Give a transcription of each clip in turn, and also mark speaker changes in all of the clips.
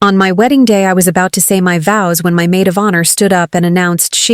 Speaker 1: On my wedding day, I was about to say my vows when my maid of honor stood up and announced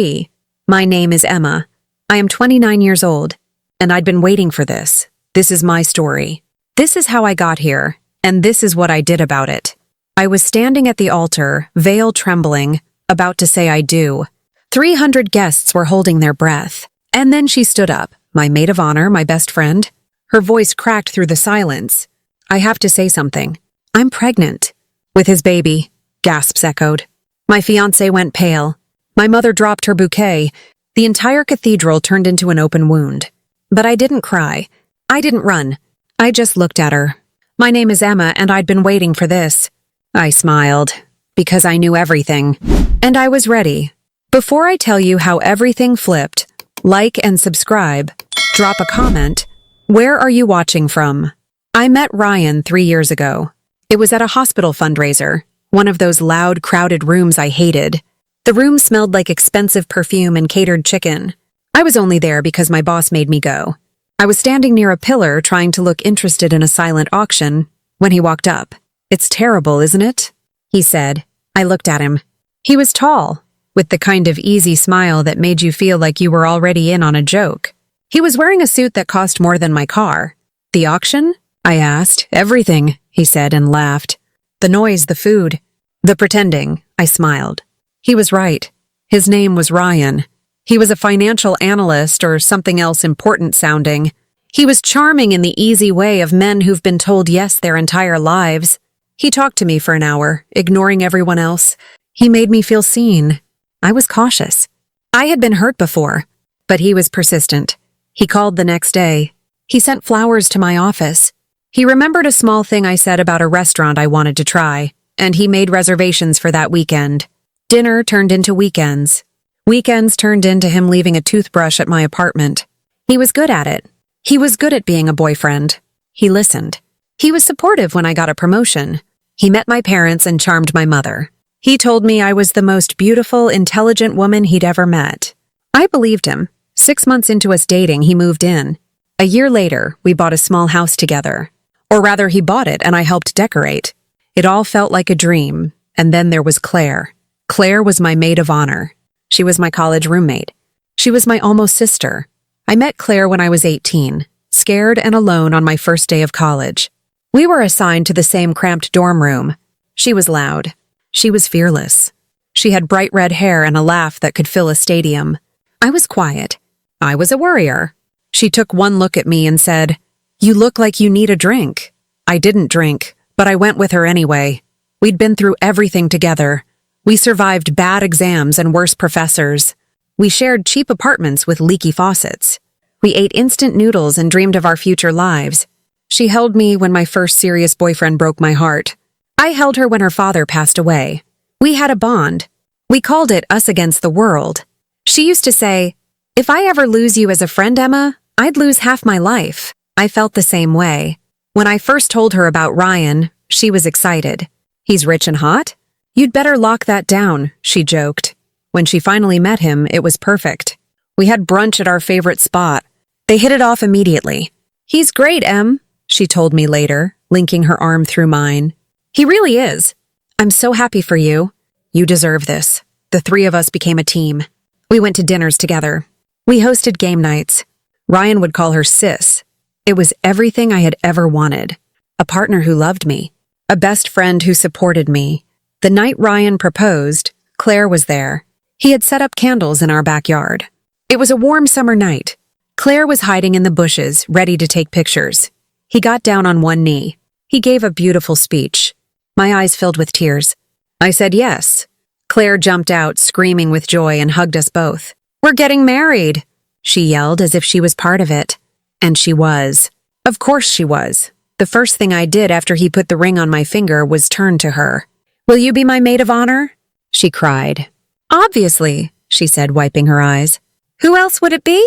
Speaker 1: my name is Emma. I am 29 years old, and I'd been waiting for this. This is my story. This is how I got here, and this is what I did about it. I was standing at the altar, veil trembling, about to say I do. 300 guests were holding their breath. And then she stood up, my maid of honor, my best friend. Her voice cracked through the silence. I have to say something. I'm pregnant. With his baby, gasps echoed. My fiancé went pale. My mother dropped her bouquet. The entire cathedral turned into an open wound. But I didn't cry. I didn't run. I just looked at her. My name is Emma, and I'd been waiting for this. I smiled, because I knew everything. And I was ready. Before I tell you how everything flipped, like and subscribe, drop a comment. Where are you watching from? I met Ryan 3 years ago. It was at a hospital fundraiser, one of those loud, crowded rooms I hated. The room smelled like expensive perfume and catered chicken. I was only there because my boss made me go. I was standing near a pillar trying to look interested in a silent auction when he walked up. It's terrible, isn't it? He said. I looked at him. He was tall, with the kind of easy smile that made you feel like you were already in on a joke. He was wearing a suit that cost more than my car. The auction? I asked. Everything, he said and laughed. The noise, the food, the pretending, I smiled. He was right. His name was Ryan. He was a financial analyst or something else important sounding. He was charming in the easy way of men who've been told yes their entire lives. He talked to me for an hour, ignoring everyone else. He made me feel seen. I was cautious. I had been hurt before, but he was persistent. He called the next day. He sent flowers to my office. He remembered a small thing I said about a restaurant I wanted to try, and he made reservations for that weekend. Dinner turned into weekends. Weekends turned into him leaving a toothbrush at my apartment. He was good at it. He was good at being a boyfriend. He listened. He was supportive when I got a promotion. He met my parents and charmed my mother. He told me I was the most beautiful, intelligent woman he'd ever met. I believed him. 6 months into us dating, he moved in. A year later, we bought a small house together. Or rather, he bought it and I helped decorate. It all felt like a dream. And then there was Claire. Claire was my maid of honor. She was my college roommate. She was my almost sister. I met Claire when I was 18, scared and alone on my first day of college. We were assigned to the same cramped dorm room. She was loud. She was fearless. She had bright red hair and a laugh that could fill a stadium. I was quiet. I was a worrier. She took one look at me and said, "You look like you need a drink." I didn't drink, but I went with her anyway. We'd been through everything together. We survived bad exams and worse professors. We shared cheap apartments with leaky faucets. We ate instant noodles and dreamed of our future lives. She held me when my first serious boyfriend broke my heart. I held her when her father passed away. We had a bond. We called it us against the world. She used to say, "If I ever lose you as a friend, Emma, I'd lose half my life." I felt the same way. When I first told her about Ryan, she was excited. "He's rich and hot? You'd better lock that down," she joked. When she finally met him, it was perfect. We had brunch at our favorite spot. They hit it off immediately. "He's great, Em," she told me later, linking her arm through mine. "He really is. I'm so happy for you. You deserve this." The three of us became a team. We went to dinners together. We hosted game nights. Ryan would call her sis. It was everything I had ever wanted. A partner who loved me. A best friend who supported me. The night Ryan proposed, Claire was there. He had set up candles in our backyard. It was a warm summer night. Claire was hiding in the bushes, ready to take pictures. He got down on one knee. He gave a beautiful speech. My eyes filled with tears. I said yes. Claire jumped out, screaming with joy, and hugged us both. "We're getting married," she yelled as if she was part of it. And she was. Of course she was. The first thing I did after he put the ring on my finger was turn to her. "Will you be my maid of honor?" she cried. "Obviously," she said, wiping her eyes. "Who else would it be?"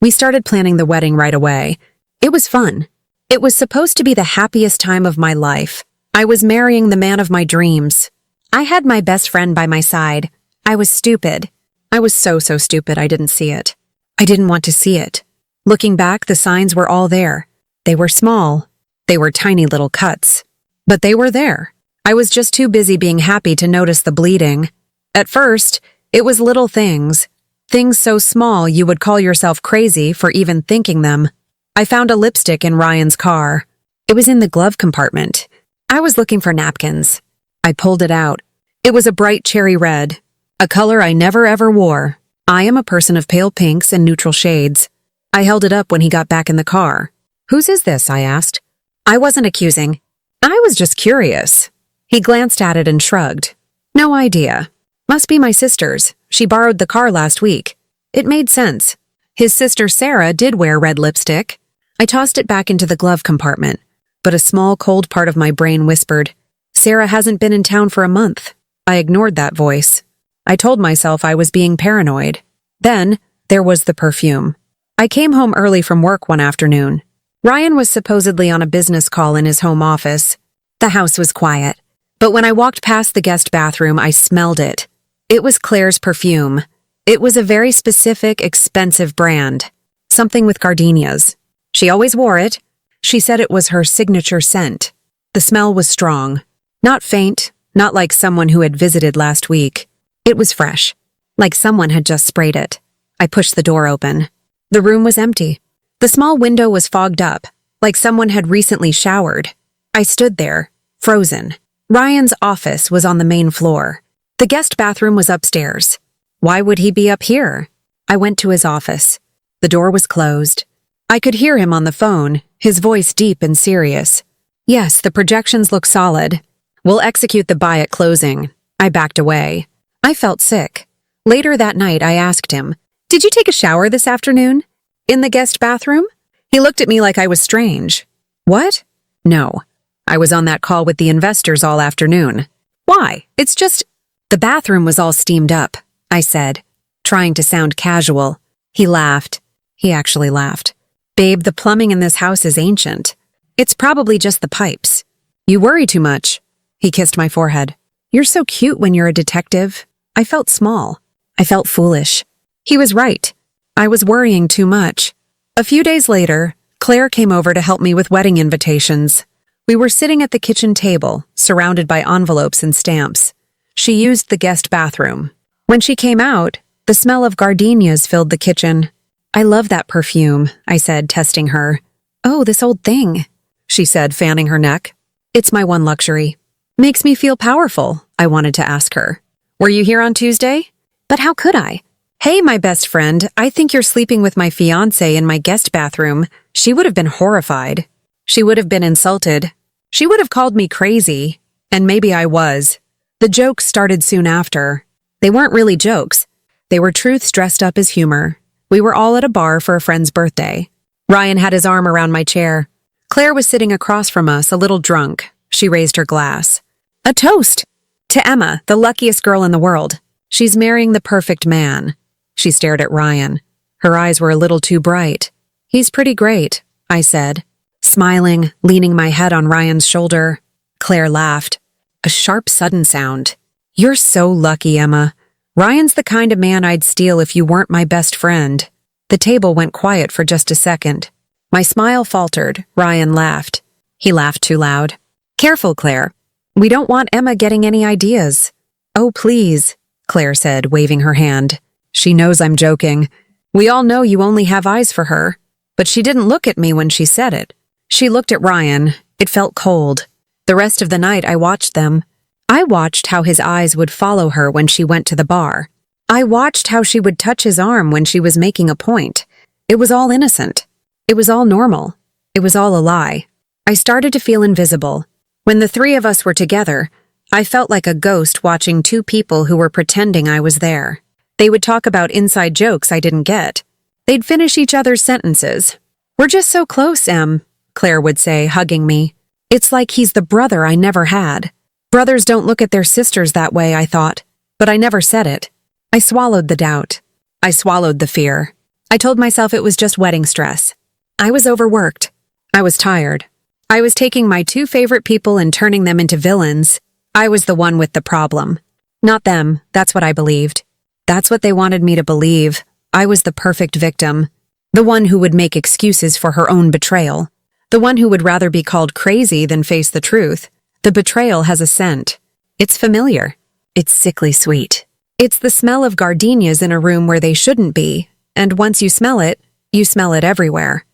Speaker 1: We started planning the wedding right away. It was fun. It was supposed to be the happiest time of my life. I was marrying the man of my dreams. I had my best friend by my side. I was stupid. I was so stupid I didn't see it. I didn't want to see it. Looking back, the signs were all there. They were small. They were tiny little cuts. But they were there. I was just too busy being happy to notice the bleeding. At first, it was little things. Things so small you would call yourself crazy for even thinking them. I found a lipstick in Ryan's car. It was in the glove compartment. I was looking for napkins. I pulled it out. It was a bright cherry red, a color I never ever wore. I am a person of pale pinks and neutral shades. I held it up when he got back in the car. "Whose is this?" I asked. I wasn't accusing. I was just curious. He glanced at it and shrugged. "No idea. Must be my sister's. She borrowed the car last week." It made sense. His sister Sarah did wear red lipstick. I tossed it back into the glove compartment, but a small, cold part of my brain whispered, "Sarah hasn't been in town for a month." I ignored that voice. I told myself I was being paranoid. Then, there was the perfume. I came home early from work one afternoon. Ryan was supposedly on a business call in his home office. The house was quiet, but when I walked past the guest bathroom, I smelled it. It was Claire's perfume. It was a very specific, expensive brand. Something with gardenias. She always wore it. She said it was her signature scent. The smell was strong. Not faint, not like someone who had visited last week. It was fresh, like someone had just sprayed it. I pushed the door open. The room was empty. The small window was fogged up, like someone had recently showered. I stood there, frozen. Ryan's office was on the main floor. The guest bathroom was upstairs. Why would he be up here? I went to his office. The door was closed. I could hear him on the phone, his voice deep and serious. "Yes, the projections look solid. We'll execute the buy at closing." I backed away. I felt sick. Later that night, I asked him, "Did you take a shower this afternoon? In the guest bathroom?" He looked at me like I was strange. "What?" "No. I was on that call with the investors all afternoon." "Why? It's just—" "The bathroom was all steamed up," I said, trying to sound casual. He laughed. He actually laughed. "Babe, the plumbing in this house is ancient. It's probably just the pipes. You worry too much." He kissed my forehead. "You're so cute when you're a detective." I felt small. I felt foolish. He was right. I was worrying too much. A few days later, Claire came over to help me with wedding invitations. We were sitting at the kitchen table, surrounded by envelopes and stamps. She used the guest bathroom. When she came out, the smell of gardenias filled the kitchen. "I love that perfume," I said, testing her. "Oh, this old thing," she said, fanning her neck. "It's my one luxury." "Makes me feel powerful," I wanted to ask her. "Were you here on Tuesday?" But how could I? "Hey, my best friend, I think you're sleeping with my fiancé in my guest bathroom." She would have been horrified. She would have been insulted. She would have called me crazy. And maybe I was. The jokes started soon after. They weren't really jokes. They were truths dressed up as humor. We were all at a bar for a friend's birthday. Ryan had his arm around my chair. Claire was sitting across from us, a little drunk. She raised her glass. "A toast! To Emma, the luckiest girl in the world. She's marrying the perfect man." She stared at Ryan. Her eyes were a little too bright. "He's pretty great," I said, smiling, leaning my head on Ryan's shoulder. Claire laughed. A sharp, sudden sound. "You're so lucky, Emma. Ryan's the kind of man I'd steal if you weren't my best friend." The table went quiet for just a second. My smile faltered. Ryan laughed. He laughed too loud. "Careful, Claire. We don't want Emma getting any ideas." "Oh, please," Claire said, waving her hand. "She knows I'm joking. We all know you only have eyes for her." But she didn't look at me when she said it. She looked at Ryan. It felt cold. The rest of the night, I watched them. I watched how his eyes would follow her when she went to the bar. I watched how she would touch his arm when she was making a point. It was all innocent. It was all normal. It was all a lie. I started to feel invisible. When the three of us were together, I felt like a ghost watching two people who were pretending I was there. They would talk about inside jokes I didn't get. They'd finish each other's sentences. "We're just so close, Em," Claire would say, hugging me. "It's like he's the brother I never had." Brothers don't look at their sisters that way, I thought. But I never said it. I swallowed the doubt. I swallowed the fear. I told myself it was just wedding stress. I was overworked. I was tired. I was taking my two favorite people and turning them into villains. I was the one with the problem. Not them, that's what I believed. That's what they wanted me to believe. I was the perfect victim. The one who would make excuses for her own betrayal. The one who would rather be called crazy than face the truth. The betrayal has a scent. It's familiar. It's sickly sweet. It's the smell of gardenias in a room where they shouldn't be, and once you smell it everywhere.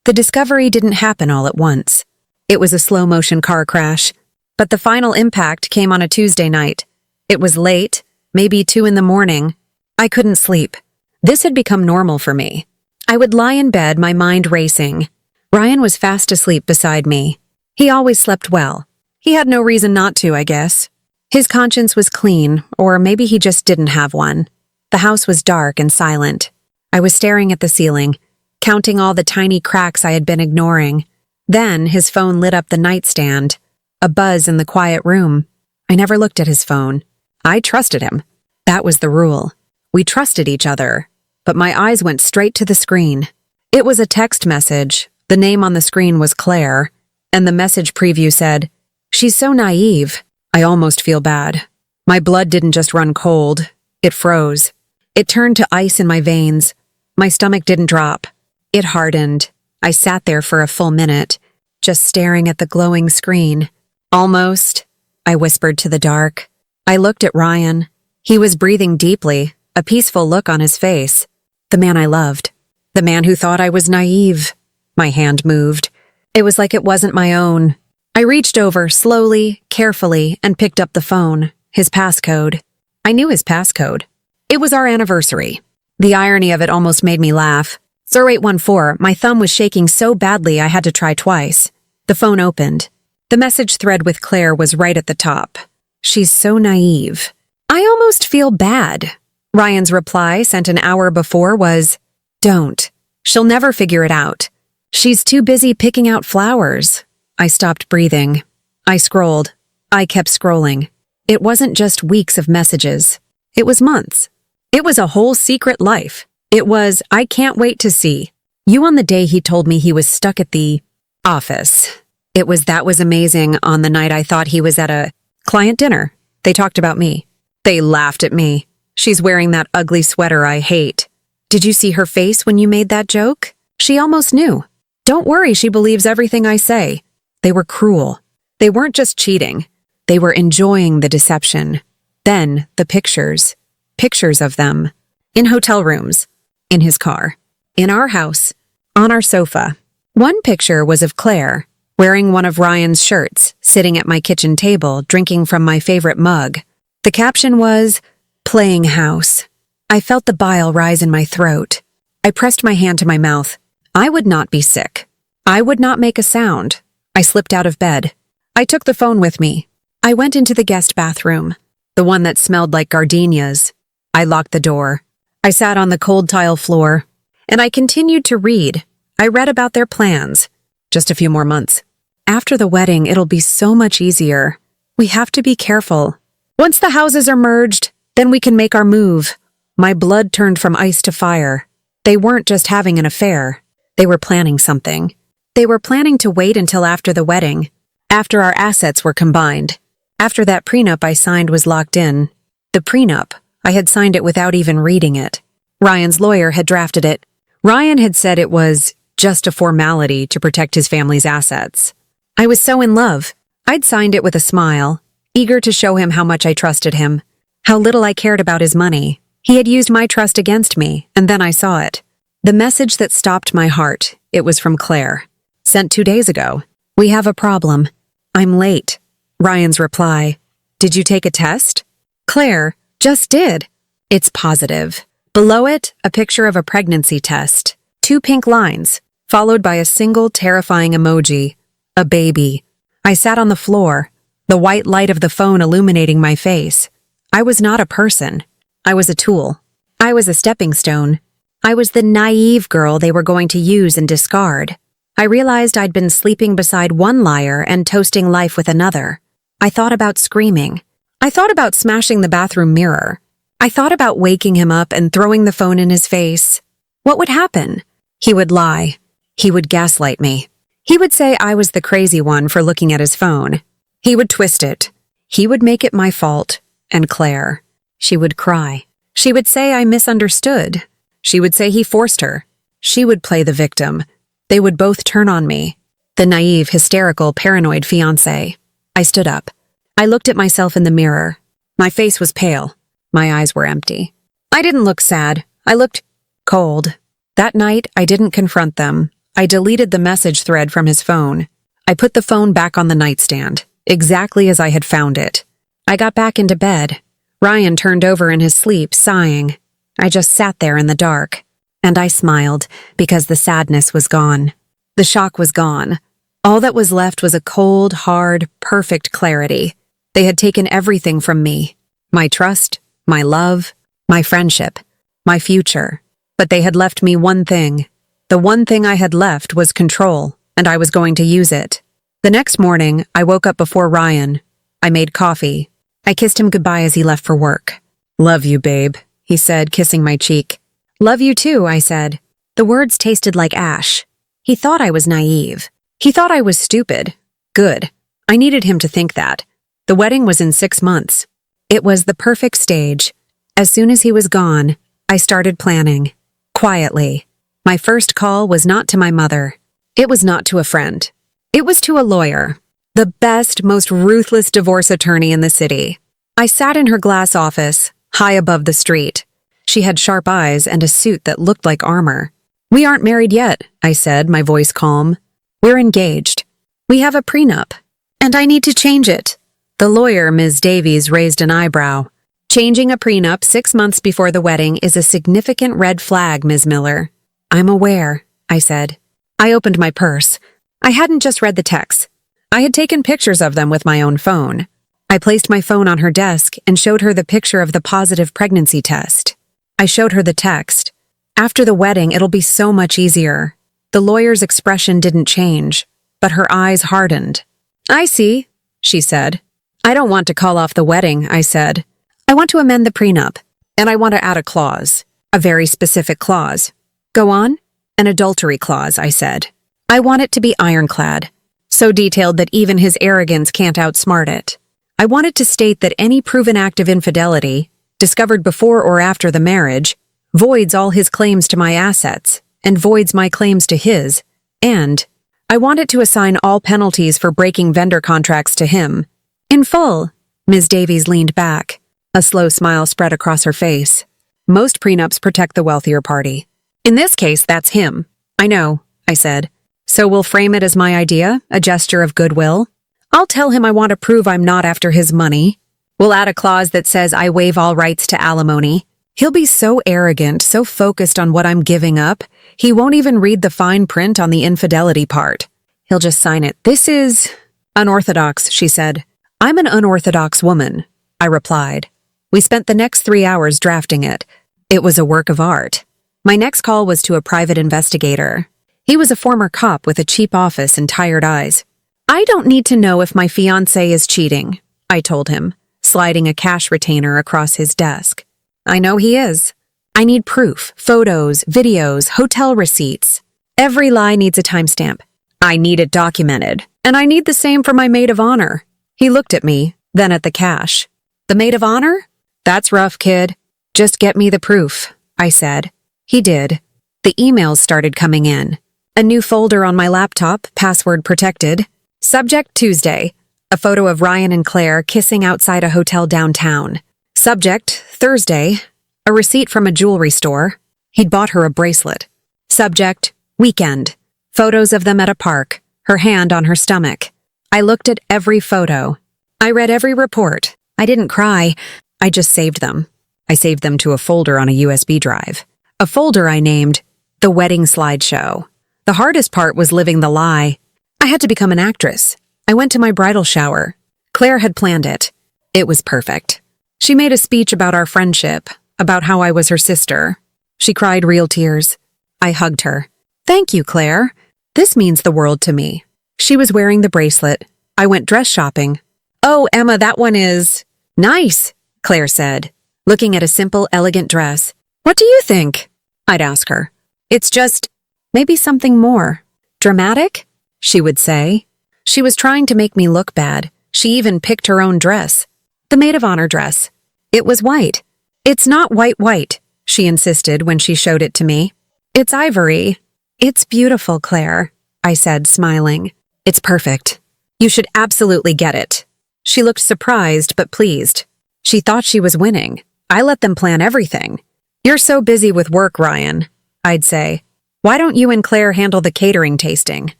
Speaker 1: The discovery didn't happen all at once. It was a slow-motion car crash, but the final impact came on a Tuesday night. It was late, maybe 2 in the morning. I couldn't sleep. This had become normal for me. I would lie in bed, my mind racing. Ryan was fast asleep beside me. He always slept well. He had no reason not to, I guess. His conscience was clean, or maybe he just didn't have one. The house was dark and silent. I was staring at the ceiling, counting all the tiny cracks I had been ignoring. Then his phone lit up the nightstand, a buzz in the quiet room. I never looked at his phone. I trusted him. That was the rule. We trusted each other, but my eyes went straight to the screen. It was a text message. The name on the screen was Claire, and the message preview said, "She's so naive." I almost feel bad. My blood didn't just run cold. It froze. It turned to ice in my veins. My stomach didn't drop. It hardened. I sat there for a full minute, just staring at the glowing screen. "Almost," I whispered to the dark. I looked at Ryan. He was breathing deeply, a peaceful look on his face. The man I loved. The man who thought I was naive. My hand moved. It was like it wasn't my own. I reached over slowly, carefully, and picked up the phone, his passcode. I knew his passcode. It was our anniversary. The irony of it almost made me laugh. 0814, my thumb was shaking so badly I had to try twice. The phone opened. The message thread with Claire was right at the top. "She's so naive. I almost feel bad." Ryan's reply, sent an hour before, was, "Don't. She'll never figure it out. She's too busy picking out flowers." I stopped breathing. I scrolled. I kept scrolling. It wasn't just weeks of messages. It was months. It was a whole secret life. It was, "I can't wait to see you," on the day he told me he was stuck at the office. That was amazing on the night I thought he was at a client dinner. They talked about me. They laughed at me. "She's wearing that ugly sweater I hate. Did you see her face when you made that joke? She almost knew. Don't worry, she believes everything I say." They were cruel. They weren't just cheating. They were enjoying the deception. Then the pictures. Pictures of them. In hotel rooms. In his car. In our house. On our sofa. One picture was of Claire, wearing one of Ryan's shirts, sitting at my kitchen table, drinking from my favorite mug. The caption was, "Playing house." I felt the bile rise in my throat. I pressed my hand to my mouth. I would not be sick. I would not make a sound. I slipped out of bed. I took the phone with me. I went into the guest bathroom, the one that smelled like gardenias. I locked the door. I sat on the cold tile floor, and I continued to read. I read about their plans. Just a few more months. After the wedding, it'll be so much easier. We have to be careful. Once the houses are merged, then we can make our move. My blood turned from ice to fire. They weren't just having an affair. They were planning something. They were planning to wait until after the wedding, after our assets were combined, after that prenup I signed was locked in. The prenup, I had signed it without even reading it. Ryan's lawyer had drafted it. Ryan had said it was just a formality to protect his family's assets. I was so in love. I'd signed it with a smile, eager to show him how much I trusted him, how little I cared about his money. He had used my trust against me, and then I saw it. The message that stopped my heart, it was from Claire. Sent 2 days ago. "We have a problem. I'm late." Ryan's reply. "Did you take a test?" Claire, "Just did. It's positive." Below it, a picture of a pregnancy test. 2 pink lines, followed by a single terrifying emoji. A baby. I sat on the floor, the white light of the phone illuminating my face. I was not a person. I was a tool. I was a stepping stone. I was the naive girl they were going to use and discard. I realized I'd been sleeping beside one liar and toasting life with another. I thought about screaming. I thought about smashing the bathroom mirror. I thought about waking him up and throwing the phone in his face. What would happen? He would lie. He would gaslight me. He would say I was the crazy one for looking at his phone. He would twist it. He would make it my fault. And Claire. She would cry. She would say I misunderstood. She would say he forced her. She would play the victim. They would both turn on me. The naive, hysterical, paranoid fiancé. I stood up. I looked at myself in the mirror. My face was pale. My eyes were empty. I didn't look sad. I looked cold. That night, I didn't confront them. I deleted the message thread from his phone. I put the phone back on the nightstand, exactly as I had found it. I got back into bed. Ryan turned over in his sleep, sighing. I just sat there in the dark. And I smiled, because the sadness was gone. The shock was gone. All that was left was a cold, hard, perfect clarity. They had taken everything from me. My trust, my love, my friendship, my future. But they had left me one thing. The one thing I had left was control, and I was going to use it. The next morning, I woke up before Ryan. I made coffee. I kissed him goodbye as he left for work. "Love you, babe," he said, kissing my cheek. "Love you too," I said. The words tasted like ash. He thought I was naive. He thought I was stupid. Good. I needed him to think that. The wedding was in 6 months. It was the perfect stage. As soon as he was gone, I started planning. Quietly. My first call was not to my mother. It was not to a friend. It was to a lawyer. The best, most ruthless divorce attorney in the city. I sat in her glass office, high above the street. She had sharp eyes and a suit that looked like armor. "We aren't married yet," I said, my voice calm. "We're engaged. We have a prenup. And I need to change it." The lawyer, Ms. Davies, raised an eyebrow. "Changing a prenup 6 months before the wedding is a significant red flag, Ms. Miller." "I'm aware," I said. I opened my purse. I hadn't just read the texts. I had taken pictures of them with my own phone. I placed my phone on her desk and showed her the picture of the positive pregnancy test. I showed her the text. "After the wedding, it'll be so much easier." The lawyer's expression didn't change, but her eyes hardened. "I see," she said. "I don't want to call off the wedding," I said. "I want to amend the prenup, and I want to add a clause, a very specific clause." "Go on." "An adultery clause," I said. "I want it to be ironclad, so detailed that even his arrogance can't outsmart it. I want it to state that any proven act of infidelity, discovered before or after the marriage, voids all his claims to my assets, and voids my claims to his, and I want it to assign all penalties for breaking vendor contracts to him. In full." Ms. Davies leaned back. A slow smile spread across her face. "Most prenups protect the wealthier party. In this case, that's him." "I know," I said. "So we'll frame it as my idea, a gesture of goodwill. I'll tell him I want to prove I'm not after his money. We'll add a clause that says I waive all rights to alimony. He'll be so arrogant, so focused on what I'm giving up, he won't even read the fine print on the infidelity part. He'll just sign it." "This is unorthodox," she said. "I'm an unorthodox woman," I replied. We spent the next 3 hours drafting it. It was a work of art. My next call was to a private investigator. He was a former cop with a cheap office and tired eyes. "I don't need to know if my fiancé is cheating," I told him, sliding a cash retainer across his desk. "I know he is. I need proof, photos, videos, hotel receipts. Every lie needs a timestamp. I need it documented, and I need the same for my maid of honor." He looked at me, then at the cash. "The maid of honor? That's rough, kid. Just get me the proof," I said. He did. The emails started coming in. A new folder on my laptop, password protected. Subject Tuesday. A photo of Ryan and Claire kissing outside a hotel downtown. Subject Thursday. A receipt from a jewelry store. He'd bought her a bracelet. Subject Weekend. Photos of them at a park, her hand on her stomach. I looked at every photo. I read every report. I didn't cry. I just saved them. I saved them to a folder on a USB drive. A folder I named The Wedding Slideshow. The hardest part was living the lie. I had to become an actress. I went to my bridal shower. Claire had planned it. It was perfect. She made a speech about our friendship, about how I was her sister. She cried real tears. I hugged her. "Thank you, Claire. This means the world to me." She was wearing the bracelet. I went dress shopping. "Oh, Emma, that one is nice," Claire said, looking at a simple, elegant dress. "What do you think?" I'd ask her. "It's just maybe something more dramatic," she would say. She was trying to make me look bad. She even picked her own dress. The maid of honor dress. It was white. "It's not white," she insisted when she showed it to me. "It's ivory." "It's beautiful, Claire," I said, smiling. "It's perfect." You should absolutely get it. She looked surprised but pleased. She thought she was winning. I let them plan everything. You're so busy with work, Ryan, I'd say. Why don't you and Claire handle the catering tasting?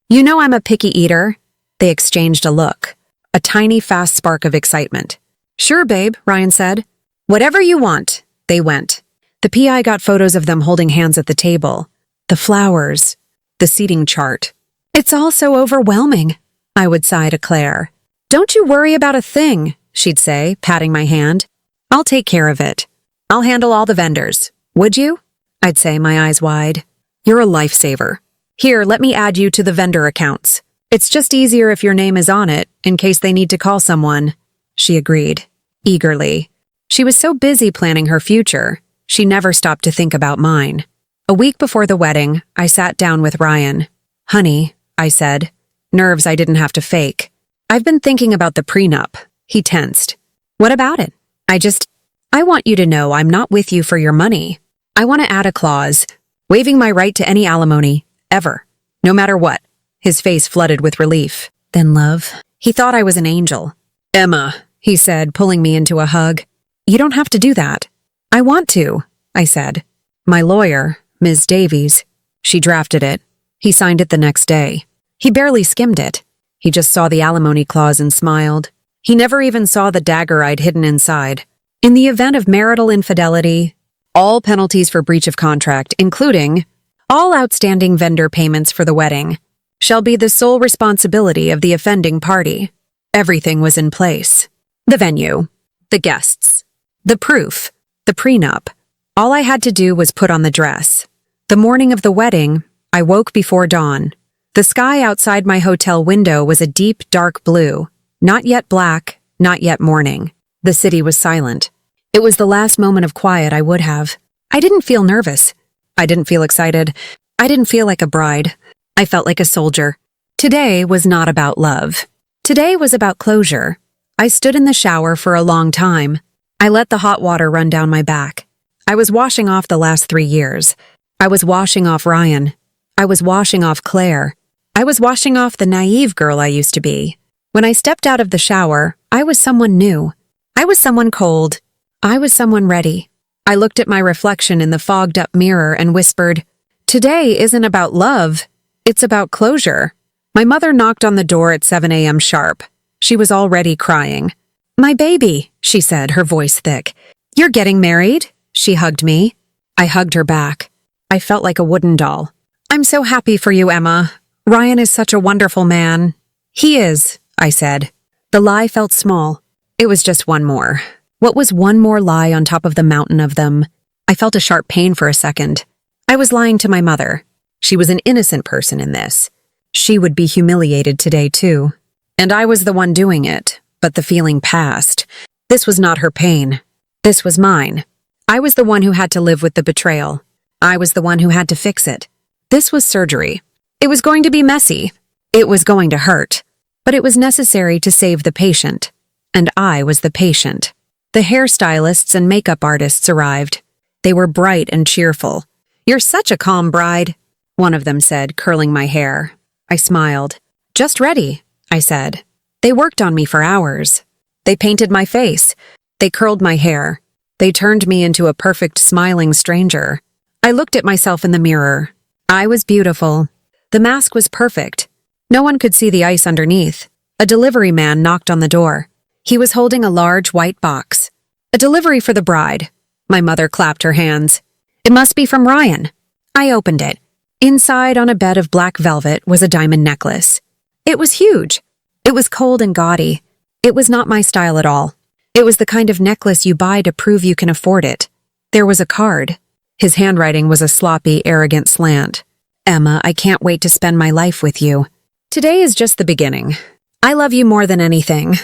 Speaker 1: You know I'm a picky eater. They exchanged a look, a tiny fast spark of excitement. Sure, babe, Ryan said. Whatever you want. They went. The PI got photos of them holding hands at the table. The flowers. The seating chart. It's all so overwhelming, I would sigh to Claire. Don't you worry about a thing, she'd say, patting my hand. I'll take care of it. I'll handle all the vendors. Would you? I'd say, my eyes wide. You're a lifesaver. Here, let me add you to the vendor accounts. It's just easier if your name is on it, in case they need to call someone. She agreed, eagerly. She was so busy planning her future, she never stopped to think about mine. A week before the wedding, I sat down with Ryan. Honey, I said, nerves I didn't have to fake. I've been thinking about the prenup. He tensed. What about it? I want you to know I'm not with you for your money. I want to add a clause, waiving my right to any alimony, ever, no matter what. His face flooded with relief. Then love. He thought I was an angel. Emma, he said, pulling me into a hug. You don't have to do that. I want to, I said. My lawyer, Ms. Davies, she drafted it. He signed it the next day. He barely skimmed it. He just saw the alimony clause and smiled. He never even saw the dagger I'd hidden inside. In the event of marital infidelity, all penalties for breach of contract, including all outstanding vendor payments for the wedding, shall be the sole responsibility of the offending party. Everything was in place. The venue, the guests, the proof, the prenup. All I had to do was put on the dress. The morning of the wedding, I woke before dawn. The sky outside my hotel window was a deep, dark blue, not yet black, not yet morning. The city was silent. It was the last moment of quiet I would have. I didn't feel nervous. I didn't feel excited. I didn't feel like a bride. I felt like a soldier. Today was not about love. Today was about closure. I stood in the shower for a long time. I let the hot water run down my back. I was washing off the last 3 years. I was washing off Ryan. I was washing off Claire. I was washing off the naive girl I used to be. When I stepped out of the shower, I was someone new. I was someone cold. I was someone ready. I looked at my reflection in the fogged-up mirror and whispered, Today isn't about love. It's about closure. My mother knocked on the door at 7 a.m. sharp. She was already crying. My baby, she said, her voice thick. You're getting married? She hugged me. I hugged her back. I felt like a wooden doll. I'm so happy for you, Emma. Ryan is such a wonderful man. He is, I said. The lie felt small. It was just one more. What was one more lie on top of the mountain of them? I felt a sharp pain for a second. I was lying to my mother. She was an innocent person in this. She would be humiliated today, too. And I was the one doing it, but the feeling passed. This was not her pain. This was mine. I was the one who had to live with the betrayal. I was the one who had to fix it. This was surgery. It was going to be messy. It was going to hurt. But it was necessary to save the patient. And I was the patient. The hairstylists and makeup artists arrived. They were bright and cheerful. You're such a calm bride, one of them said, curling my hair. I smiled. Just ready, I said. They worked on me for hours. They painted my face. They curled my hair. They turned me into a perfect smiling stranger. I looked at myself in the mirror. I was beautiful. The mask was perfect. No one could see the ice underneath. A delivery man knocked on the door. He was holding a large white box. A delivery for the bride. My mother clapped her hands. It must be from Ryan. I opened it. Inside, on a bed of black velvet, was a diamond necklace. It was huge. It was cold and gaudy. It was not my style at all. It was the kind of necklace you buy to prove you can afford it. There was a card. His handwriting was a sloppy, arrogant slant. Emma, I can't wait to spend my life with you. Today is just the beginning. I love you more than anything.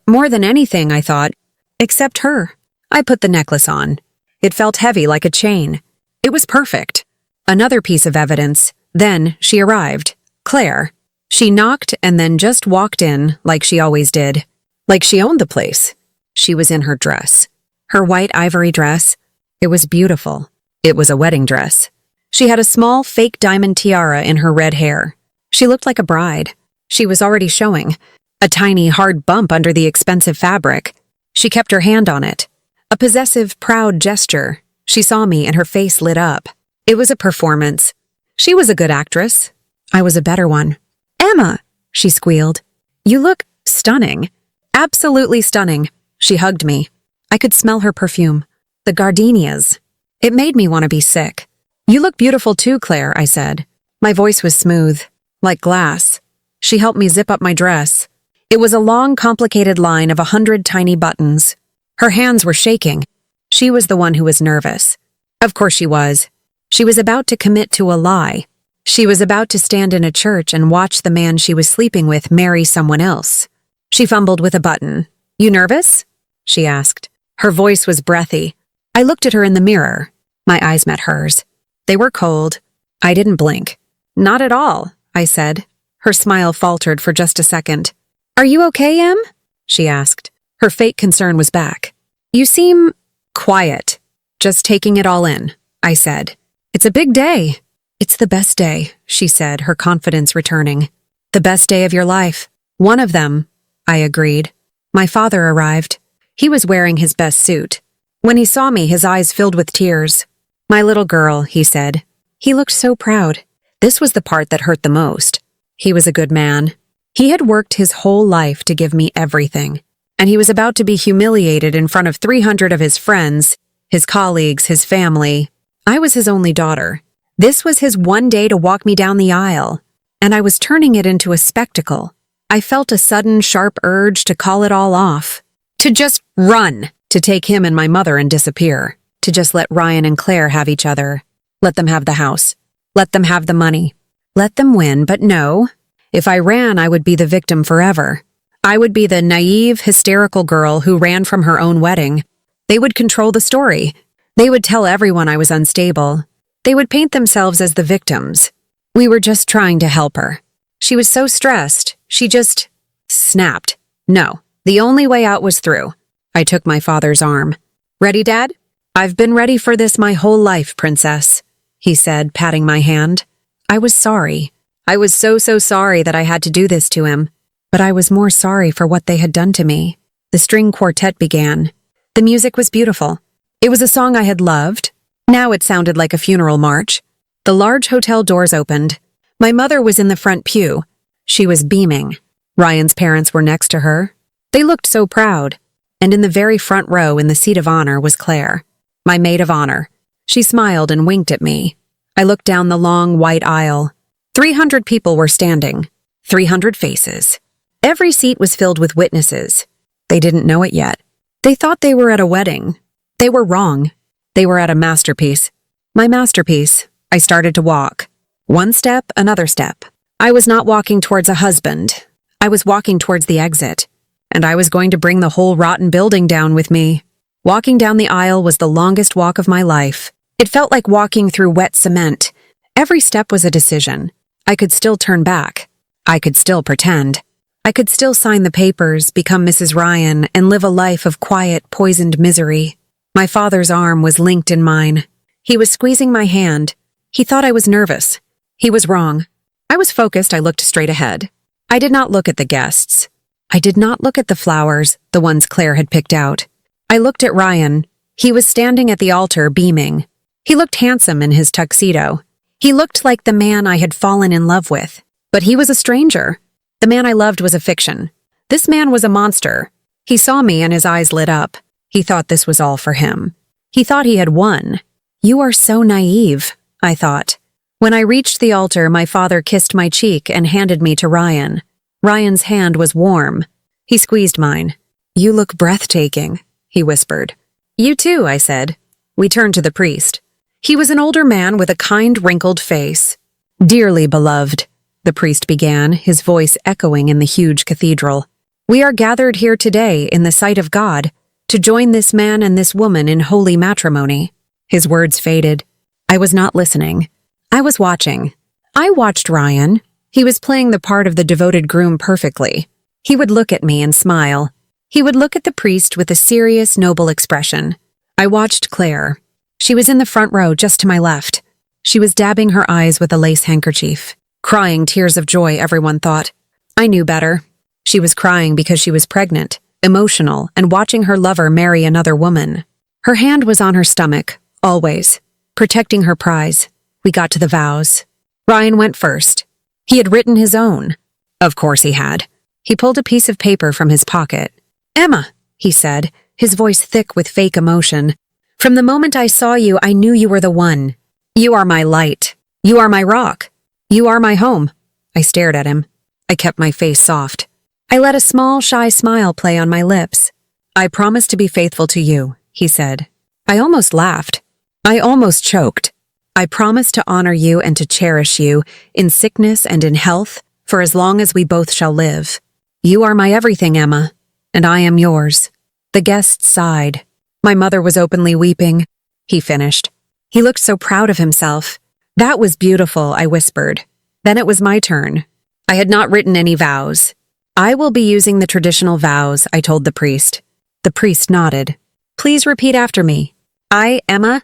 Speaker 1: More than anything, I thought. Except her. I put the necklace on. It felt heavy like a chain. It was perfect. Another piece of evidence. Then she arrived. Claire. She knocked and then just walked in like she always did. Like she owned the place. She was in her dress. Her white ivory dress. It was beautiful. It was a wedding dress. She had a small fake diamond tiara in her red hair. She looked like a bride. She was already showing. A tiny, hard bump under the expensive fabric. She kept her hand on it. A possessive, proud gesture. She saw me and her face lit up. It was a performance. She was a good actress. I was a better one. "Emma," she squealed. "You look stunning. Absolutely stunning." She hugged me. I could smell her perfume. The gardenias. It made me want to be sick. "You look beautiful too, Claire," I said. My voice was smooth, like glass. She helped me zip up my dress. It was a long, complicated line of 100 tiny buttons. Her hands were shaking. She was the one who was nervous. Of course she was. She was about to commit to a lie. She was about to stand in a church and watch the man she was sleeping with marry someone else. She fumbled with a button. "You nervous?" she asked. Her voice was breathy. I looked at her in the mirror. My eyes met hers. They were cold. I didn't blink. "Not at all," I said. Her smile faltered for just a second. "Are you okay, Em?" she asked. Her fake concern was back. "You seem quiet. Just taking it all in," I said. "It's a big day." "It's the best day," she said, her confidence returning. "The best day of your life." "One of them," I agreed. My father arrived. He was wearing his best suit. When he saw me, his eyes filled with tears. "My little girl," he said. He looked so proud. This was the part that hurt the most. He was a good man. He had worked his whole life to give me everything, and he was about to be humiliated in front of 300 of his friends, his colleagues, his family. I was his only daughter. This was his one day to walk me down the aisle, and I was turning it into a spectacle. I felt a sudden, sharp urge to call it all off, to just run, to take him and my mother and disappear, to just let Ryan and Claire have each other, let them have the house, let them have the money, let them win, but no. If I ran, I would be the victim forever. I would be the naive, hysterical girl who ran from her own wedding. They would control the story. They would tell everyone I was unstable. They would paint themselves as the victims. We were just trying to help her. She was so stressed, she just snapped. No, the only way out was through. I took my father's arm. "Ready, Dad?" "I've been ready for this my whole life, Princess," he said, patting my hand. I was sorry. I was so sorry that I had to do this to him. But I was more sorry for what they had done to me. The string quartet began. The music was beautiful. It was a song I had loved. Now it sounded like a funeral march. The large hotel doors opened. My mother was in the front pew. She was beaming. Ryan's parents were next to her. They looked so proud. And in the very front row in the seat of honor was Claire, my maid of honor. She smiled and winked at me. I looked down the long, white aisle. 300 people were standing. 300 faces. Every seat was filled with witnesses. They didn't know it yet. They thought they were at a wedding. They were wrong. They were at a masterpiece. My masterpiece. I started to walk. One step, another step. I was not walking towards a husband. I was walking towards the exit. And I was going to bring the whole rotten building down with me. Walking down the aisle was the longest walk of my life. It felt like walking through wet cement. Every step was a decision. I could still turn back. I could still pretend. I could still sign the papers, become Mrs. Ryan, and live a life of quiet, poisoned misery. My father's arm was linked in mine. He was squeezing my hand. He thought I was nervous. He was wrong. I was focused. I looked straight ahead. I did not look at the guests. I did not look at the flowers, the ones Claire had picked out. I looked at Ryan. He was standing at the altar, beaming. He looked handsome in his tuxedo. He looked like the man I had fallen in love with. But he was a stranger. The man I loved was a fiction. This man was a monster. He saw me and his eyes lit up. He thought this was all for him. He thought he had won. "You are so naive," I thought. When I reached the altar, my father kissed my cheek and handed me to Ryan. Ryan's hand was warm. He squeezed mine. "You look breathtaking," he whispered. "You too," I said. We turned to the priest. He was an older man with a kind, wrinkled face. "Dearly beloved," the priest began, his voice echoing in the huge cathedral. "We are gathered here today in the sight of God to join this man and this woman in holy matrimony." His words faded. I was not listening. I was watching. I watched Ryan. He was playing the part of the devoted groom perfectly. He would look at me and smile. He would look at the priest with a serious, noble expression. I watched Claire. She was in the front row just to my left. She was dabbing her eyes with a lace handkerchief, crying tears of joy, everyone thought. I knew better. She was crying because she was pregnant, emotional, and watching her lover marry another woman. Her hand was on her stomach, always, protecting her prize. We got to the vows. Ryan went first. He had written his own. Of course he had. He pulled a piece of paper from his pocket. "Emma," he said, his voice thick with fake emotion. "From the moment I saw you, I knew you were the one. You are my light. You are my rock. You are my home." I stared at him. I kept my face soft. I let a small, shy smile play on my lips. "I promise to be faithful to you," he said. I almost laughed. I almost choked. "I promise to honor you and to cherish you, in sickness and in health, for as long as we both shall live. You are my everything, Emma, and I am yours." The guests sighed. My mother was openly weeping. He finished. He looked so proud of himself. "That was beautiful," I whispered. Then it was my turn. I had not written any vows. "I will be using the traditional vows," I told the priest. The priest nodded. "Please repeat after me. I, Emma.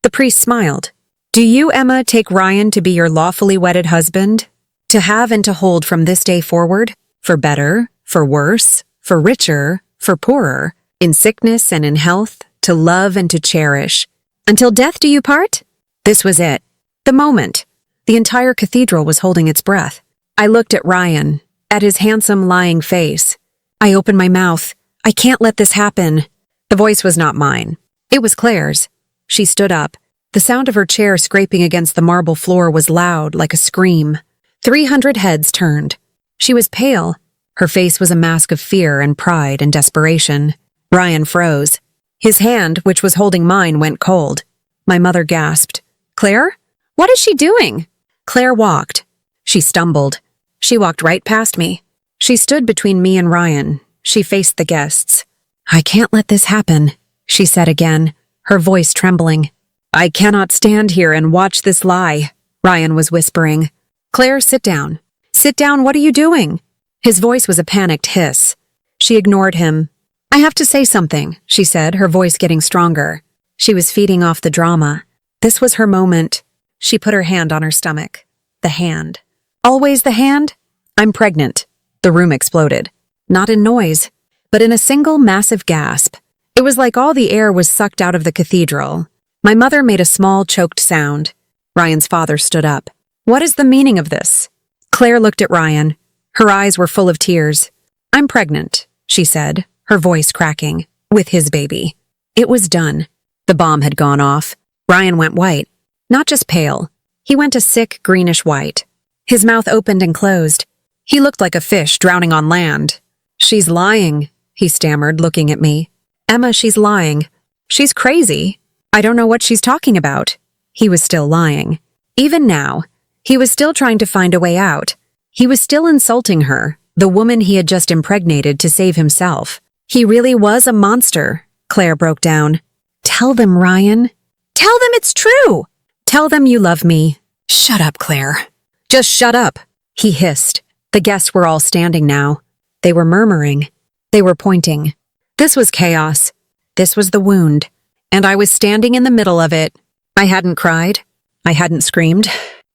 Speaker 1: The priest smiled. "Do you, Emma, take Ryan to be your lawfully wedded husband? To have and to hold from this day forward? For better, for worse, for richer, for poorer, in sickness and in health, to love and to cherish. Until death do you part?" This was it. The moment. The entire cathedral was holding its breath. I looked at Ryan, at his handsome, lying face. I opened my mouth. "I can't let this happen." The voice was not mine. It was Claire's. She stood up. The sound of her chair scraping against the marble floor was loud, like a scream. 300 heads turned. She was pale. Her face was a mask of fear and pride and desperation. Ryan froze. His hand, which was holding mine, went cold. My mother gasped. "Claire? What is she doing?" Claire walked. She stumbled. She walked right past me. She stood between me and Ryan. She faced the guests. "I can't let this happen," she said again, her voice trembling. "I cannot stand here and watch this lie," Ryan was whispering. "Claire, sit down. Sit down, what are you doing?" His voice was a panicked hiss. She ignored him. "I have to say something," she said, her voice getting stronger. She was feeding off the drama. This was her moment. She put her hand on her stomach. The hand. Always the hand? "I'm pregnant." The room exploded. Not in noise, but in a single massive gasp. It was like all the air was sucked out of the cathedral. My mother made a small, choked sound. Ryan's father stood up. "What is the meaning of this?" Claire looked at Ryan. Her eyes were full of tears. "I'm pregnant," she said, her voice cracking, "with his baby." It was done. The bomb had gone off. Ryan went white. Not just pale. He went a sick, greenish white. His mouth opened and closed. He looked like a fish drowning on land. "She's lying," he stammered, looking at me. "Emma, she's lying. She's crazy. I don't know what she's talking about." He was still lying. Even now, he was still trying to find a way out. He was still insulting her, the woman he had just impregnated to save himself. He really was a monster, Claire broke down. "Tell them, Ryan. Tell them it's true. Tell them you love me." "Shut up, Claire. Just shut up," he hissed. The guests were all standing now. They were murmuring. They were pointing. This was chaos. This was the wound. And I was standing in the middle of it. I hadn't cried. I hadn't screamed.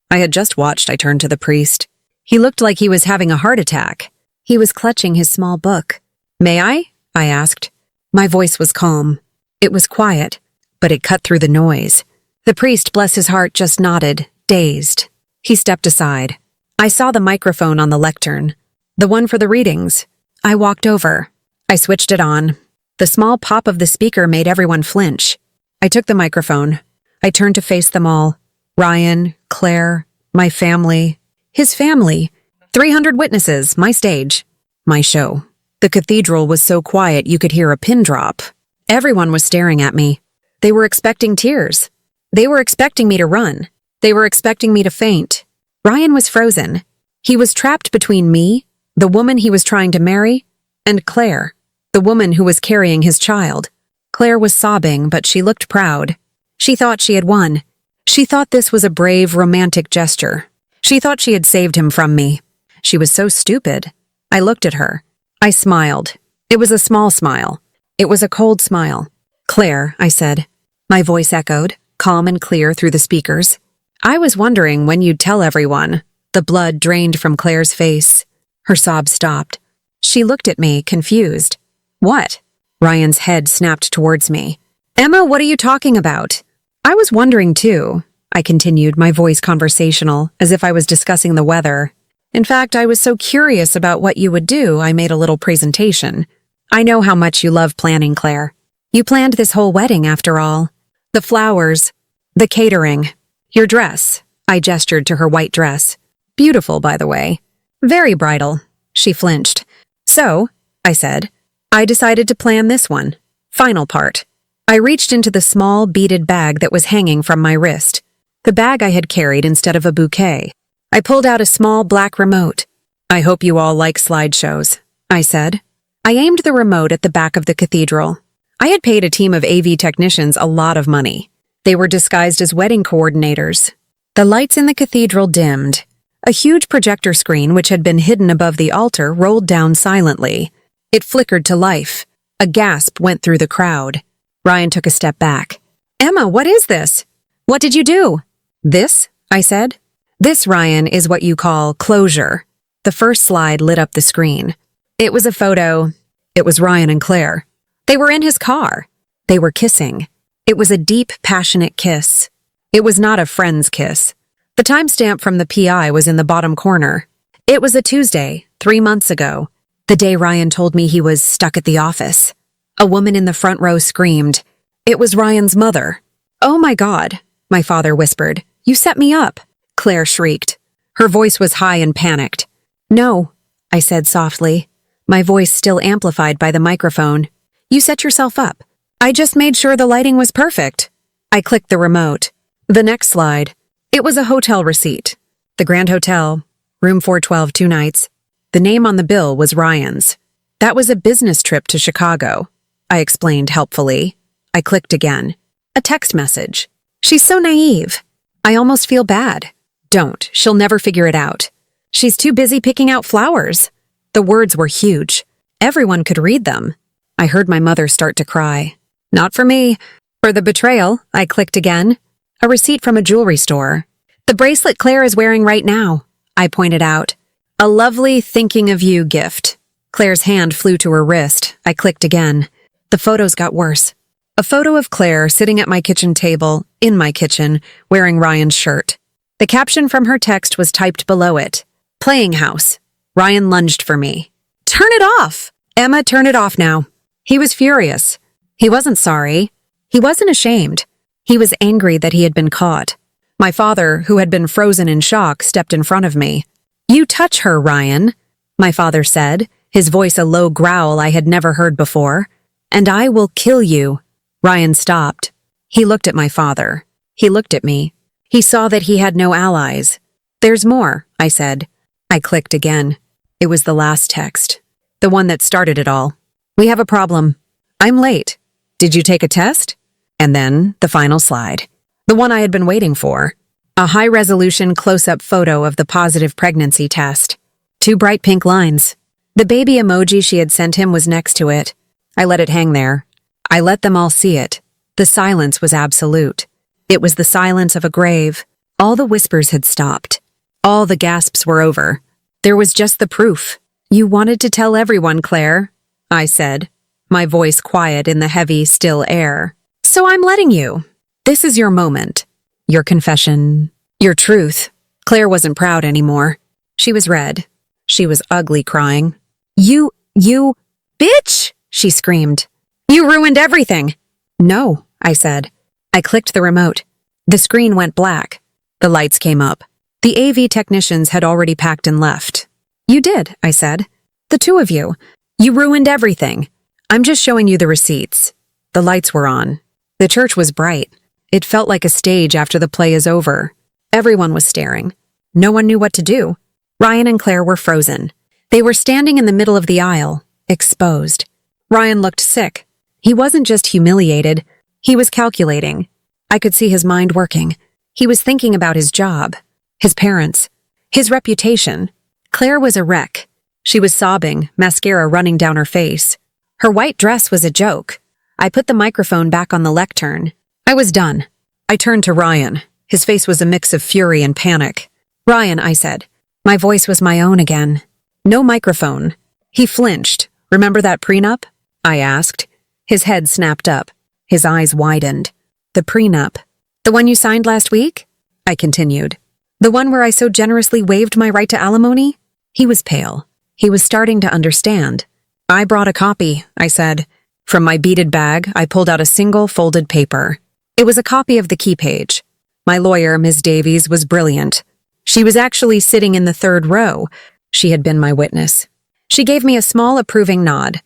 Speaker 1: I had just watched. I turned to the priest. He looked like he was having a heart attack. He was clutching his small book. "May I?" I asked. My voice was calm. It was quiet, but it cut through the noise. The priest, bless his heart, just nodded, dazed. He stepped aside. I saw the microphone on the lectern. The one for the readings. I walked over. I switched it on. The small pop of the speaker made everyone flinch. I took the microphone. I turned to face them all. Ryan, Claire, my family, his family, 300 witnesses, my stage, my show. The cathedral was so quiet you could hear a pin drop. Everyone was staring at me. They were expecting tears. They were expecting me to run. They were expecting me to faint. Ryan was frozen. He was trapped between me, the woman he was trying to marry, and Claire, the woman who was carrying his child. Claire was sobbing, but she looked proud. She thought she had won. She thought this was a brave, romantic gesture. She thought she had saved him from me. She was so stupid. I looked at her. I smiled. It was a small smile. It was a cold smile. "Claire," I said. My voice echoed, calm and clear through the speakers. "I was wondering when you'd tell everyone. The blood drained from Claire's face. Her sobs stopped. She looked at me, confused. What? Ryan's head snapped towards me. Emma, what are you talking about? I was wondering too, I continued, my voice conversational, as if I was discussing the weather. In fact, I was so curious about what you would do, I made a little presentation. I know how much you love planning, Claire. You planned this whole wedding, after all. The flowers, the catering, your dress. I gestured to her white dress. Beautiful, by the way. Very bridal. She flinched. So, I said, I decided to plan this one. Final part. I reached into the small, beaded bag that was hanging from my wrist. The bag I had carried instead of a bouquet. I pulled out a small black remote. I hope you all like slideshows, I said. I aimed the remote at the back of the cathedral. I had paid a team of AV technicians a lot of money. They were disguised as wedding coordinators. The lights in the cathedral dimmed. A huge projector screen, which had been hidden above the altar, rolled down silently. It flickered to life. A gasp went through the crowd. Ryan took a step back. Emma, what is this? What did you do? This, I said. This, Ryan, is what you call closure. The first slide lit up the screen. It was a photo. It was Ryan and Claire. They were in his car. They were kissing. It was a deep, passionate kiss. It was not a friend's kiss. The timestamp from the PI was in the bottom corner. It was a Tuesday, 3 months ago, the day Ryan told me he was stuck at the office. A woman in the front row screamed. It was Ryan's mother. Oh my God, my father whispered. You set me up. Claire shrieked. Her voice was high and panicked. No, I said softly, my voice still amplified by the microphone. You set yourself up. I just made sure the lighting was perfect. I clicked the remote. The next slide. It was a hotel receipt. The Grand Hotel, room 412, 2 nights. The name on the bill was Ryan's. That was a business trip to Chicago, I explained helpfully. I clicked again. A text message. She's so naive. I almost feel bad. Don't. She'll never figure it out. She's too busy picking out flowers. The words were huge. Everyone could read them. I heard my mother start to cry. Not for me. For the betrayal, I clicked again. A receipt from a jewelry store. The bracelet Claire is wearing right now, I pointed out. A lovely thinking of you gift. Claire's hand flew to her wrist. I clicked again. The photos got worse. A photo of Claire sitting at my kitchen table, in my kitchen, wearing Ryan's shirt. The caption from her text was typed below it. Playing house. Ryan lunged for me. Turn it off! Emma, turn it off now. He was furious. He wasn't sorry. He wasn't ashamed. He was angry that he had been caught. My father, who had been frozen in shock, stepped in front of me. You touch her, Ryan, my father said, his voice a low growl I had never heard before. And I will kill you. Ryan stopped. He looked at my father. He looked at me. He saw that he had no allies. There's more, I said. I clicked again. It was the last text. The one that started it all. We have a problem. I'm late. Did you take a test? And then the final slide. The one I had been waiting for. A high-resolution close-up photo of the positive pregnancy test. 2 bright pink lines. The baby emoji she had sent him was next to it. I let it hang there. I let them all see it. The silence was absolute. It was the silence of a grave. All the whispers had stopped. All the gasps were over. There was just the proof. You wanted to tell everyone, Claire, I said, my voice quiet in the heavy, still air. So I'm letting you. This is your moment. Your confession. Your truth. Claire wasn't proud anymore. She was red. She was ugly, crying. You, bitch, she screamed. You ruined everything. No, I said. I clicked the remote. The screen went black. The lights came up. The AV technicians had already packed and left. You did, I said. The 2 of you. You ruined everything. I'm just showing you the receipts. The lights were on. The church was bright. It felt like a stage after the play is over. Everyone was staring. No one knew what to do. Ryan and Claire were frozen. They were standing in the middle of the aisle, exposed. Ryan looked sick. He wasn't just humiliated. He was calculating. I could see his mind working. He was thinking about his job, his parents, his reputation. Claire was a wreck. She was sobbing, mascara running down her face. Her white dress was a joke. I put the microphone back on the lectern. I was done. I turned to Ryan. His face was a mix of fury and panic. Ryan, I said, My voice was my own again. No microphone. He flinched. Remember that prenup? I asked. His head snapped up. His eyes widened. The prenup. The one you signed last week? I continued. The one where I so generously waived my right to alimony? He was pale. He was starting to understand. I brought a copy, I said. From my beaded bag, I pulled out a single folded paper. It was a copy of the key page. My lawyer, Ms. Davies, was brilliant. She was actually sitting in the third row. She had been my witness. She gave me a small approving nod.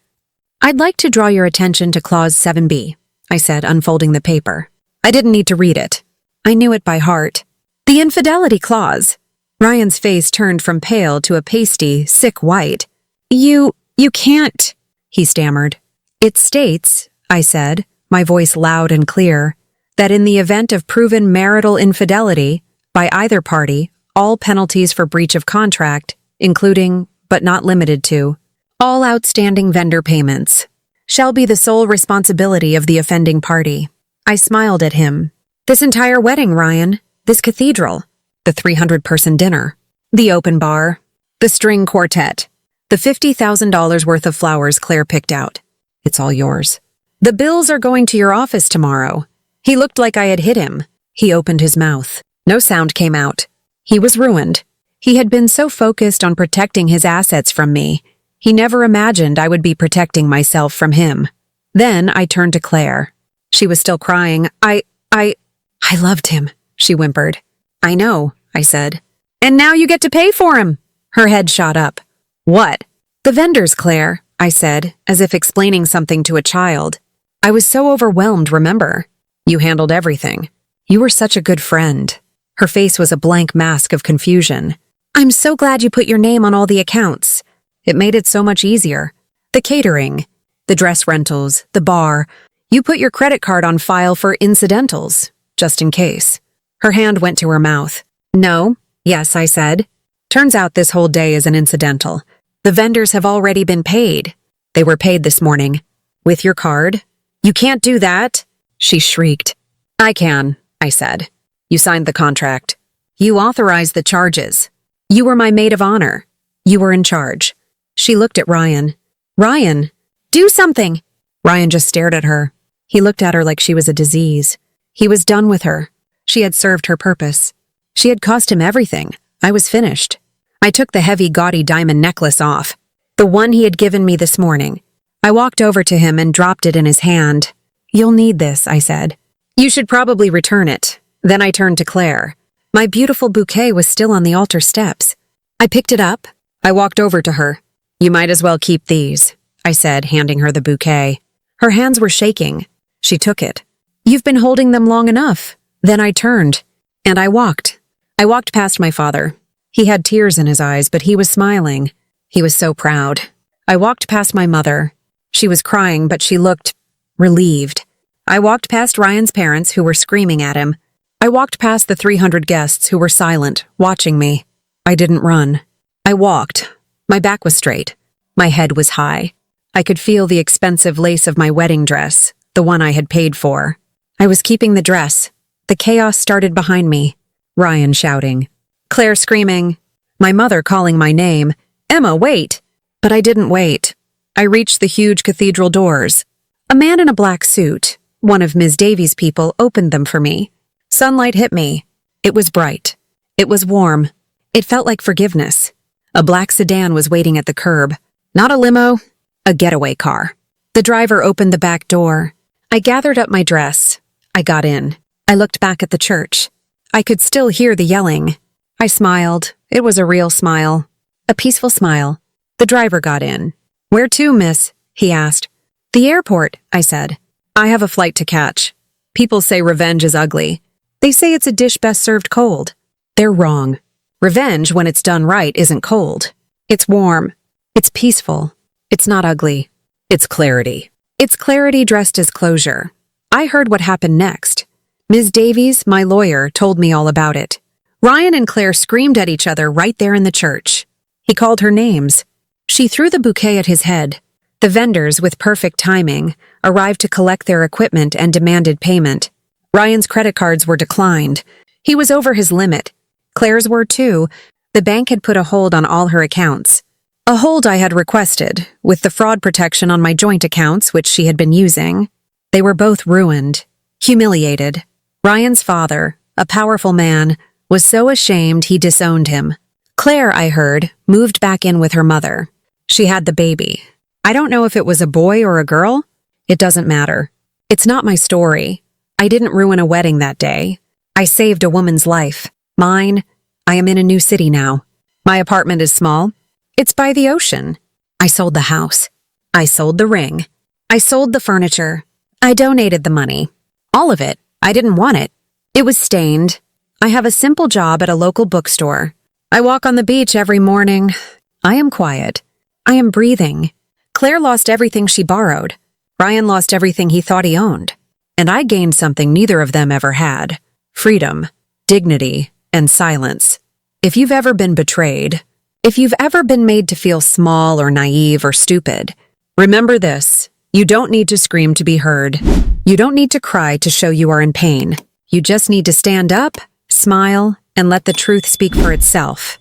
Speaker 1: I'd like to draw your attention to Clause 7B, I said, unfolding the paper. I didn't need to read it. I knew it by heart. The infidelity clause. Ryan's face turned from pale to a pasty, sick white. You can't, he stammered. It states, I said, my voice loud and clear, that in the event of proven marital infidelity by either party, all penalties for breach of contract, including, but not limited to, all outstanding vendor payments, shall be the sole responsibility of the offending party. I smiled at him. This entire wedding, Ryan, this cathedral, the 300-person dinner, the open bar, the string quartet, the $50,000 worth of flowers Claire picked out. It's all yours. The bills are going to your office tomorrow. He looked like I had hit him. He opened his mouth. No sound came out. He was ruined. He had been so focused on protecting his assets from me, he never imagined I would be protecting myself from him. Then I turned to Claire. She was still crying. I loved him, she whimpered. I know, I said. And now you get to pay for him. Her head shot up. What? The vendors, Claire, I said, as if explaining something to a child. I was so overwhelmed, remember? You handled everything. You were such a good friend. Her face was a blank mask of confusion. I'm so glad you put your name on all the accounts. It made it so much easier. The catering, the dress rentals, the bar. You put your credit card on file for incidentals, just in case. Her hand went to her mouth. No, yes, I said. Turns out this whole day is an incidental. The vendors have already been paid. They were paid this morning. With your card? You can't do that, she shrieked. I can, I said. You signed the contract. You authorized the charges. You were my maid of honor. You were in charge. She looked at Ryan. Ryan, do something. Ryan just stared at her. He looked at her like she was a disease. He was done with her. She had served her purpose. She had cost him everything. I was finished. I took the heavy, gaudy diamond necklace off, the one he had given me this morning. I walked over to him and dropped it in his hand. You'll need this, I said. You should probably return it. Then I turned to Claire. My beautiful bouquet was still on the altar steps. I picked it up. I walked over to her. You might as well keep these, I said, handing her the bouquet. Her hands were shaking. She took it. You've been holding them long enough. Then I turned, and I walked. I walked past my father. He had tears in his eyes, but he was smiling. He was so proud. I walked past my mother. She was crying, but she looked relieved. I walked past Ryan's parents, who were screaming at him. I walked past the 300 guests who were silent, watching me. I didn't run. I walked. My back was straight. My head was high. I could feel the expensive lace of my wedding dress, the one I had paid for. I was keeping the dress. The chaos started behind me. Ryan shouting. Claire screaming. My mother calling my name. Emma, wait! But I didn't wait. I reached the huge cathedral doors. A man in a black suit, one of Ms. Davies' people, opened them for me. Sunlight hit me. It was bright. It was warm. It felt like forgiveness. A black sedan was waiting at the curb. Not a limo, a getaway car. The driver opened the back door. I gathered up my dress. I got in. I looked back at the church. I could still hear the yelling. I smiled. It was a real smile. A peaceful smile. The driver got in. Where to, miss? He asked. The airport, I said. I have a flight to catch. People say revenge is ugly. They say it's a dish best served cold. They're wrong. Revenge, when it's done right, isn't cold. It's warm. It's peaceful. It's not ugly. It's clarity. It's clarity dressed as closure. I heard what happened next. Ms. Davies, my lawyer, told me all about it. Ryan and Claire screamed at each other right there in the church. He called her names. She threw the bouquet at his head. The vendors, with perfect timing, arrived to collect their equipment and demanded payment. Ryan's credit cards were declined. He was over his limit. Claire's were too, The bank had put a hold on all her accounts. A hold I had requested, with the fraud protection on my joint accounts, which she had been using. They were both ruined, humiliated. Ryan's father, a powerful man, was so ashamed he disowned him. Claire, I heard, moved back in with her mother. She had the baby. I don't know if it was a boy or a girl. It doesn't matter. It's not my story. I didn't ruin a wedding that day. I saved a woman's life. Mine. I am in a new city now. My apartment is small. It's by the ocean. I sold the house. I sold the ring. I sold the furniture. I donated the money. All of it. I didn't want it. It was stained. I have a simple job at a local bookstore. I walk on the beach every morning. I am quiet. I am breathing. Claire lost everything she borrowed. Ryan lost everything he thought he owned. And I gained something neither of them ever had. Freedom, dignity, and silence. If you've ever been betrayed, if you've ever been made to feel small or naive or stupid, remember this. You don't need to scream to be heard. You don't need to cry to show you are in pain. You just need to stand up, smile, and let the truth speak for itself.